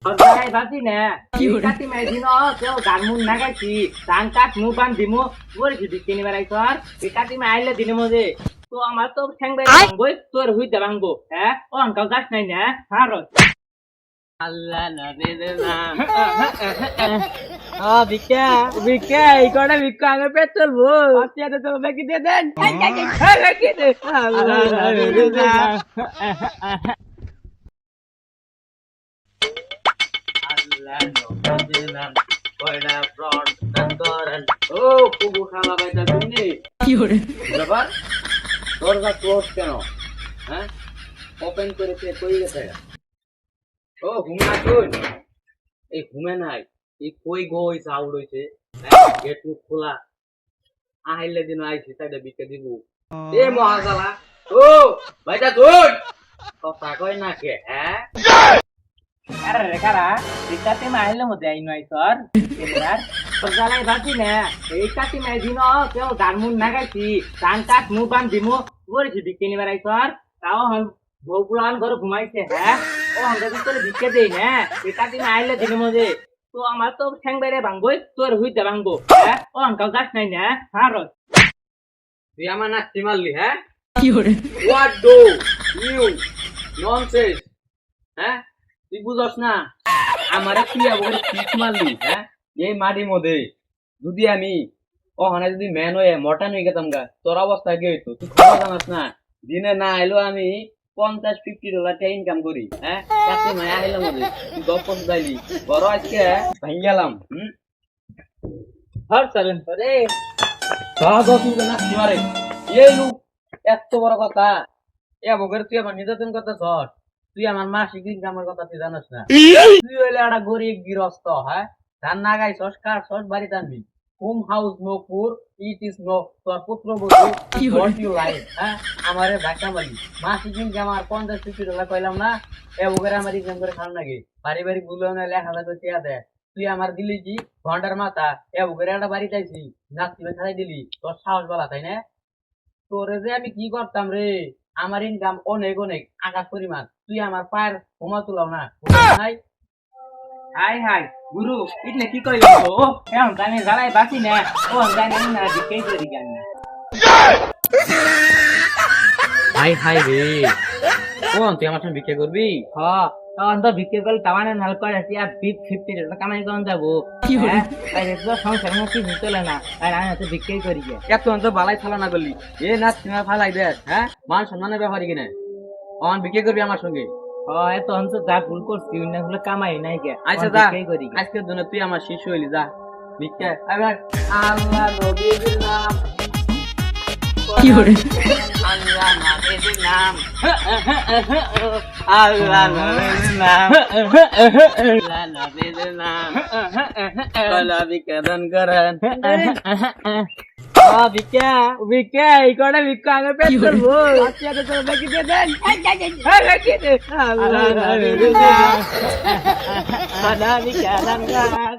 সরকারাই ভাবছি না কাটি মাইছি ন কেউ গান মুন নাগাইছি ধান কাট মু পান দিমু ওরে যদি কিনে বেড়াই তোর এই কাটি মা আইলে দিনে মজে তো আমার তো ঠ্যাং বেড়ে ভাঙবই তোর হইতে ভাঙবো হ্যাঁ ও আঙ্কাল যাস নাই না হার আল্লাহ না রে না ভিক্ষা ভিক্ষা এই কটা ভিক্ষা আগে পেট চলবো আচ্ছা তো বাকি দিয়ে দেন বাকি দে আল্লাহ না রে না দরজা ক্লোজ কেন হ্যাঁ ওপেন করেছে কই গেছে ও ঘুমা তুই এই ঘুমে নাই এই কই গো হইছে আউট হইছে গেট খোলা আইলে দিন আইছি তাইটা বিকে দিব এ মহাজালা ও ভাইটা তুই কথা কই না কে হ্যাঁ আরে রেখারা রিকাতে মাইলে মধ্যে আই নয় স্যার এবার সজালাই বাকি না এই কাটি মাই দিন কেউ গান মুন নাগাইছি ধান কাট মু বান দিমু ওরে যদি কিনে বেড়াই স্যার তাও হন বউপুরান ঘরে ঘুমাইছে হ্যাঁ ও আমরা করে ভিক্ষে দেই না এই কাটি মাইলে দিন মধ্যে তো আমার তো ঠ্যাং বেড়ে ভাঙবই তোর হইতে ভাঙবো হ্যাঁ ও আঙ্কাল যাস নাই না হার তুই আমার নাচতে মারলি হ্যাঁ হোয়াট ডু ইউ ননসেন্স হ্যাঁ তুই বুঝস না আমারে তুই আবার পিছ মারলি হ্যাঁ এই মাটির মধ্যে যদি আমি ওখানে যদি ম্যান হয়ে মটন হয়ে গেতাম গা তোর অবস্থা কি হইতো তুই খবর জানাস না দিনে না আইলো আমি $50-50 ইনকাম করি হ্যাঁ কাছে মায়া আইলাম মধ্যে তুই 10 যাইলি বড় আজকে ভাঙি গেলাম হর চলেন রে মারে এই লোক এত বড় কথা এ বগের তুই আমার নির্যাতন করতে চল তুই আমার মাসিক ইনকামের কথা তুই জানাস না তুই হইলে একটা গরিব গৃহস্থ হ্যাঁ ধান না গাই সস কার সস বাড়িতে আনবি হোম হাউস নো পুর ইট ইজ নো তোর পুত্র বধূ হোয়াট ইউ লাইক হ্যাঁ আমারে ধাক্কা মারি মাসিক ইনকাম আর $50-50 কইলাম না এ বগের আমার ইনকাম করে খাওয়া নাকি পারিবারিক বুঝলাম না 1,000 করে টিয়া দেয় তুই আমার দিলি কি ঘন্টার মাথা এ বগের একটা বাড়ি চাইছি নাচতে খাই দিলি তোর সাহস বলা তাই না তোরে যে আমি কি করতাম রে আমার ইনকাম অনেক অনেক আকাশ পরিমাণ তুই আমার পায়ের হোমা তুলাও না নাই হাই হাই গুরু ইটলে কি কইল ও এখন জানি জ্বালাই বাকি না ও জানি না দিকে করি গান হাই হাই রে ও তুই আমার সঙ্গে ভিক্ষা করবি হ্যাঁ তখন তো ভিক্ষা করলে তামানে নাল করে টিয়া 50 কামাই কোন যাবো তাই তো সংসার মতো কি চলে না আর আমি তো ভিক্ষাই করি এত তো বালাই থালা না করলি এ না তুমি ফালাই দে হ্যাঁ মান সম্মানের ব্যাপারই কিনা অন ভিক্ষা করবি আমার সঙ্গে এত অংশ যা ভুল করছি অন্যগুলো কামাই নাই কে আচ্ছা যা আজকের জন্য তুই আমার শিশু হইলি যা ভিক্ষা এবার আল্লাহ নবীর নাম কি করে আল্লাহ নবীর নাম আল্লাহ নবীর নাম আল্লাহ নবীর নাম আল্লাহ বিকাদন করেন ভিক্ষা ভিক্ষা এই কটা ভিক্ষা আগে পেট করবো আচ্ছা তো বাকি দিয়ে দেন বাকি দে আল্লাহ নবীর নাম আল্লাহ বিকাদন করেন